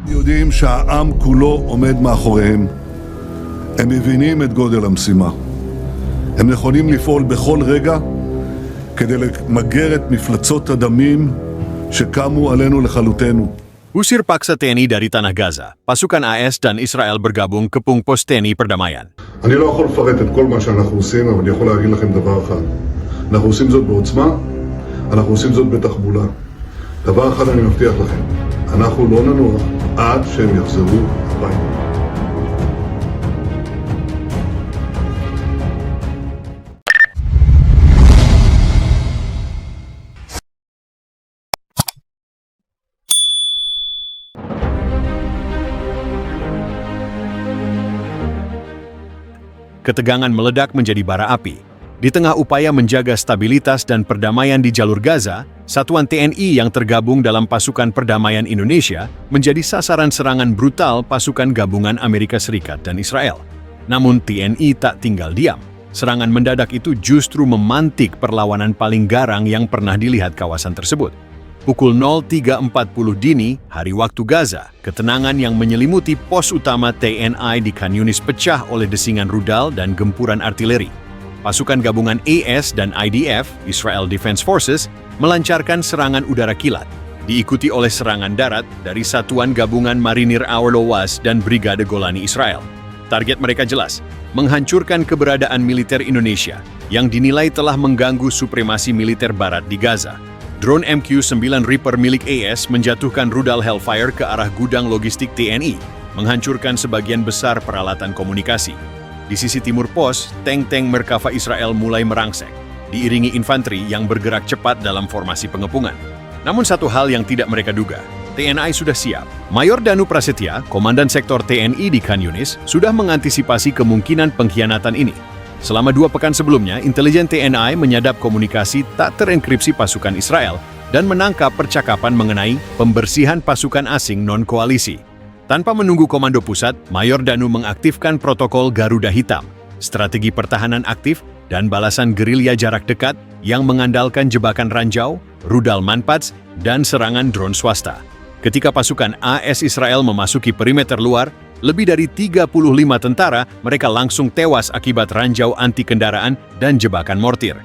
יודעים שהעם כולו עומד מאחוריהם. הם מבינים את גודל המשימה. הם נכונים לפעול בכל רגע כדי למגר את מפלצות הדמים שקמו עלינו לכלותנו. Usir paksa TNI dari tanah Gaza, pasukan AS dan Israel bergabung ke pos TNI perdamaian. אני לא יכול לפרט את כל מה שאנחנו עושים, אבל אני יכול להגיד לכם דבר אחד. אנחנו עושים זאת בעוצמה, אנחנו עושים זאת בתחבולה. דבר אחד אני מבטיח לכם, אנחנו לא ננוח עד שהם יחזרו הביתה. Ketegangan meledak menjadi bara api. Di tengah upaya menjaga stabilitas dan perdamaian di jalur Gaza, satuan TNI yang tergabung dalam pasukan perdamaian Indonesia menjadi sasaran serangan brutal pasukan gabungan Amerika Serikat dan Israel. Namun TNI tak tinggal diam. Serangan mendadak itu justru memantik perlawanan paling garang yang pernah dilihat kawasan tersebut. Pukul 03.40 dini, hari waktu Gaza, ketenangan yang menyelimuti pos utama TNI di Khan Yunis pecah oleh desingan rudal dan gempuran artileri. Pasukan gabungan AS dan IDF, Israel Defense Forces, melancarkan serangan udara kilat, diikuti oleh serangan darat dari Satuan Gabungan Marinir Aurlowas dan Brigade Golani Israel. Target mereka jelas, menghancurkan keberadaan militer Indonesia yang dinilai telah mengganggu supremasi militer Barat di Gaza. Drone MQ-9 Reaper milik AS menjatuhkan rudal Hellfire ke arah gudang logistik TNI, menghancurkan sebagian besar peralatan komunikasi. Di sisi timur pos, tank-tank Merkava Israel mulai merangsek, diiringi infanteri yang bergerak cepat dalam formasi pengepungan. Namun satu hal yang tidak mereka duga, TNI sudah siap. Mayor Danu Prasetya, Komandan Sektor TNI di Khan Yunis, sudah mengantisipasi kemungkinan pengkhianatan ini. Selama 2 pekan sebelumnya, intelijen TNI menyadap komunikasi tak terenkripsi pasukan Israel dan menangkap percakapan mengenai pembersihan pasukan asing non-koalisi. Tanpa menunggu komando pusat, Mayor Danu mengaktifkan protokol Garuda Hitam, strategi pertahanan aktif dan balasan gerilya jarak dekat yang mengandalkan jebakan ranjau, rudal manpads, dan serangan drone swasta. Ketika pasukan AS Israel memasuki perimeter luar, lebih dari 35 tentara mereka langsung tewas akibat ranjau anti kendaraan dan jebakan mortir.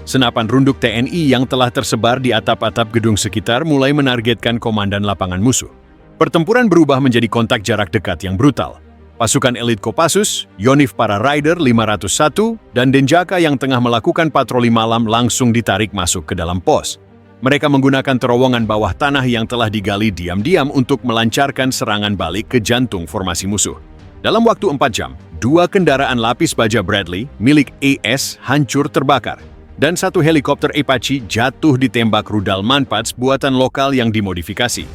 Senapan runduk TNI yang telah tersebar di atap-atap gedung sekitar mulai menargetkan komandan lapangan musuh. Pertempuran berubah menjadi kontak jarak dekat yang brutal. Pasukan elit Kopassus, Yonif para Rider 501, dan Denjaka yang tengah melakukan patroli malam langsung ditarik masuk ke dalam pos. Mereka menggunakan terowongan bawah tanah yang telah digali diam-diam untuk melancarkan serangan balik ke jantung formasi musuh. Dalam waktu 4 jam, 2 kendaraan lapis baja Bradley milik AS hancur terbakar, dan 1 helikopter Apache jatuh ditembak rudal manpads buatan lokal yang dimodifikasi.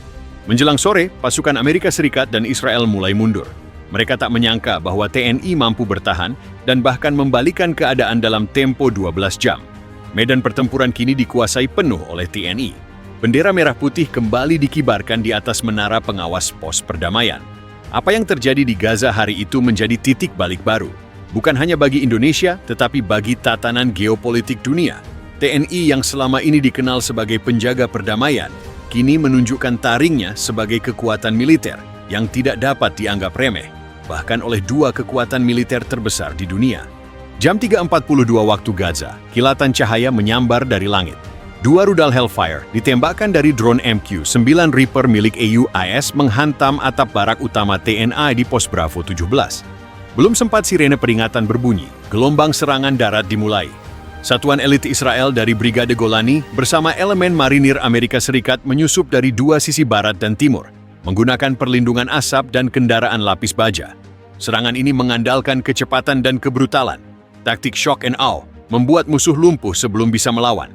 Menjelang sore, pasukan Amerika Serikat dan Israel mulai mundur. Mereka tak menyangka bahwa TNI mampu bertahan dan bahkan membalikan keadaan dalam tempo 12 jam. Medan pertempuran kini dikuasai penuh oleh TNI. Bendera merah putih kembali dikibarkan di atas menara pengawas pos perdamaian. Apa yang terjadi di Gaza hari itu menjadi titik balik baru. Bukan hanya bagi Indonesia, tetapi bagi tatanan geopolitik dunia. TNI yang selama ini dikenal sebagai penjaga perdamaian, kini menunjukkan taringnya sebagai kekuatan militer yang tidak dapat dianggap remeh, bahkan oleh 2 kekuatan militer terbesar di dunia. Jam 3.42 waktu Gaza, kilatan cahaya menyambar dari langit. 2 rudal Hellfire ditembakkan dari drone MQ-9 Reaper milik AUIS menghantam atap barak utama TNI di pos Bravo 17. Belum sempat sirene peringatan berbunyi, gelombang serangan darat dimulai. Satuan elit Israel dari Brigade Golani bersama elemen marinir Amerika Serikat menyusup dari 2 sisi barat dan timur, menggunakan perlindungan asap dan kendaraan lapis baja. Serangan ini mengandalkan kecepatan dan kebrutalan. Taktik shock and awe membuat musuh lumpuh sebelum bisa melawan.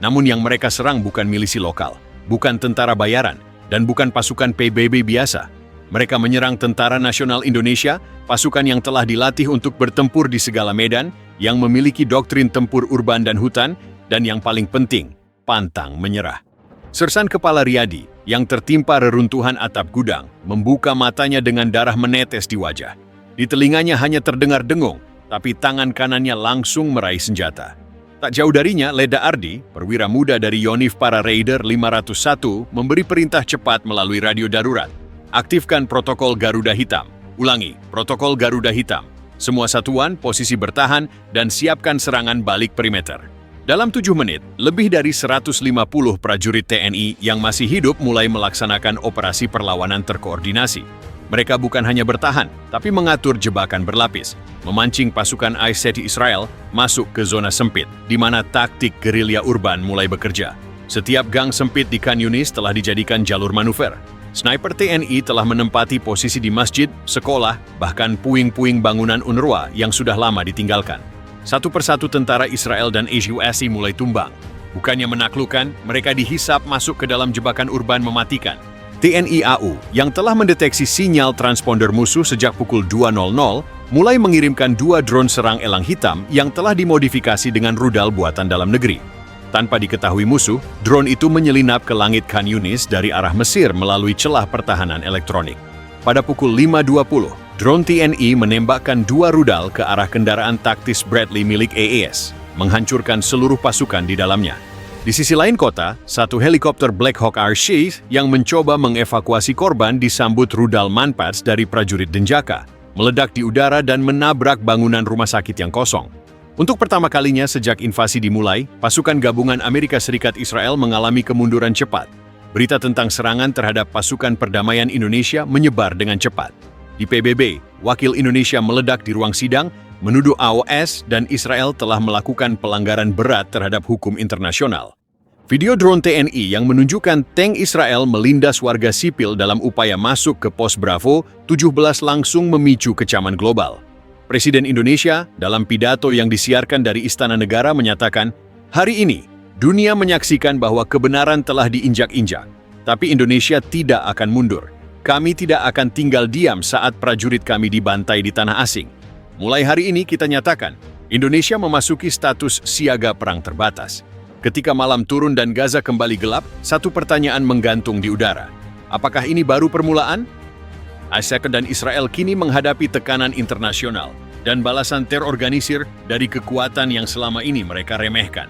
Namun yang mereka serang bukan milisi lokal, bukan tentara bayaran, dan bukan pasukan PBB biasa. Mereka menyerang Tentara Nasional Indonesia, pasukan yang telah dilatih untuk bertempur di segala medan, yang memiliki doktrin tempur urban dan hutan, dan yang paling penting, pantang menyerah. Sersan Kepala Riyadi, yang tertimpa reruntuhan atap gudang, membuka matanya dengan darah menetes di wajah. Di telinganya hanya terdengar dengung, tapi tangan kanannya langsung meraih senjata. Tak jauh darinya, Leda Ardi, perwira muda dari Yonif para Raider 501, memberi perintah cepat melalui radio darurat. Aktifkan protokol Garuda Hitam. Ulangi, protokol Garuda Hitam. Semua satuan posisi bertahan dan siapkan serangan balik perimeter. Dalam 7 menit, lebih dari 150 prajurit TNI yang masih hidup mulai melaksanakan operasi perlawanan terkoordinasi. Mereka bukan hanya bertahan, tapi mengatur jebakan berlapis, memancing pasukan ISIS Israel masuk ke zona sempit, di mana taktik gerilya urban mulai bekerja. Setiap gang sempit di Khan Yunis telah dijadikan jalur manuver. Sniper TNI telah menempati posisi di masjid, sekolah, bahkan puing-puing bangunan UNRWA yang sudah lama ditinggalkan. Satu persatu tentara Israel dan AUSI mulai tumbang. Bukannya menaklukkan, mereka dihisap masuk ke dalam jebakan urban mematikan. TNI AU yang telah mendeteksi sinyal transponder musuh sejak pukul 2.00 mulai mengirimkan 2 drone serang elang hitam yang telah dimodifikasi dengan rudal buatan dalam negeri. Tanpa diketahui musuh, drone itu menyelinap ke langit Khan Yunis dari arah Mesir melalui celah pertahanan elektronik. Pada pukul 5.20, drone TNI menembakkan 2 rudal ke arah kendaraan taktis Bradley milik AES, menghancurkan seluruh pasukan di dalamnya. Di sisi lain kota, satu helikopter Black Hawk RC yang mencoba mengevakuasi korban disambut rudal Manpads dari prajurit Denjaka, meledak di udara dan menabrak bangunan rumah sakit yang kosong. Untuk pertama kalinya sejak invasi dimulai, pasukan gabungan Amerika Serikat Israel mengalami kemunduran cepat. Berita tentang serangan terhadap pasukan perdamaian Indonesia menyebar dengan cepat. Di PBB, wakil Indonesia meledak di ruang sidang, menuduh AOS dan Israel telah melakukan pelanggaran berat terhadap hukum internasional. Video drone TNI yang menunjukkan tank Israel melindas warga sipil dalam upaya masuk ke pos Bravo 17 langsung memicu kecaman global. Presiden Indonesia dalam pidato yang disiarkan dari Istana Negara menyatakan, "Hari ini, dunia menyaksikan bahwa kebenaran telah diinjak-injak, tapi Indonesia tidak akan mundur. Kami tidak akan tinggal diam saat prajurit kami dibantai di tanah asing. Mulai hari ini kita nyatakan, Indonesia memasuki status siaga perang terbatas." Ketika malam turun dan Gaza kembali gelap, satu pertanyaan menggantung di udara. Apakah ini baru permulaan? ISIS dan Israel kini menghadapi tekanan internasional dan balasan terorganisir dari kekuatan yang selama ini mereka remehkan.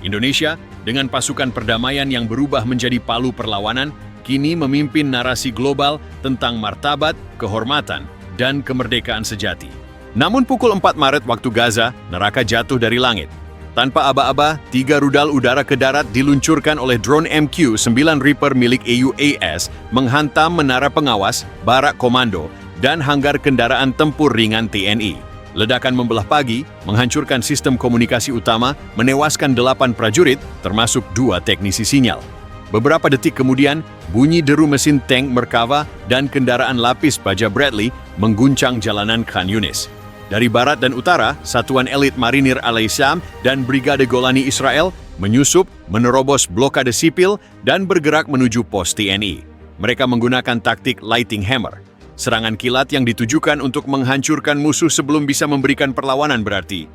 Indonesia, dengan pasukan perdamaian yang berubah menjadi palu perlawanan, kini memimpin narasi global tentang martabat, kehormatan, dan kemerdekaan sejati. Namun pukul 4 Maret waktu Gaza, neraka jatuh dari langit. Tanpa aba-aba, 3 rudal udara ke darat diluncurkan oleh drone MQ-9 Reaper milik AUAS menghantam menara pengawas, barak komando, dan hanggar kendaraan tempur ringan TNI. Ledakan membelah pagi, menghancurkan sistem komunikasi utama, menewaskan 8 prajurit, termasuk 2 teknisi sinyal. Beberapa detik kemudian, bunyi deru mesin tank Merkava dan kendaraan lapis baja Bradley mengguncang jalanan Khan Yunis. Dari barat dan utara, satuan elit marinir Al-Qassam dan Brigade Golani Israel menyusup, menerobos blokade sipil, dan bergerak menuju pos TNI. Mereka menggunakan taktik lighting hammer. Serangan kilat yang ditujukan untuk menghancurkan musuh sebelum bisa memberikan perlawanan berarti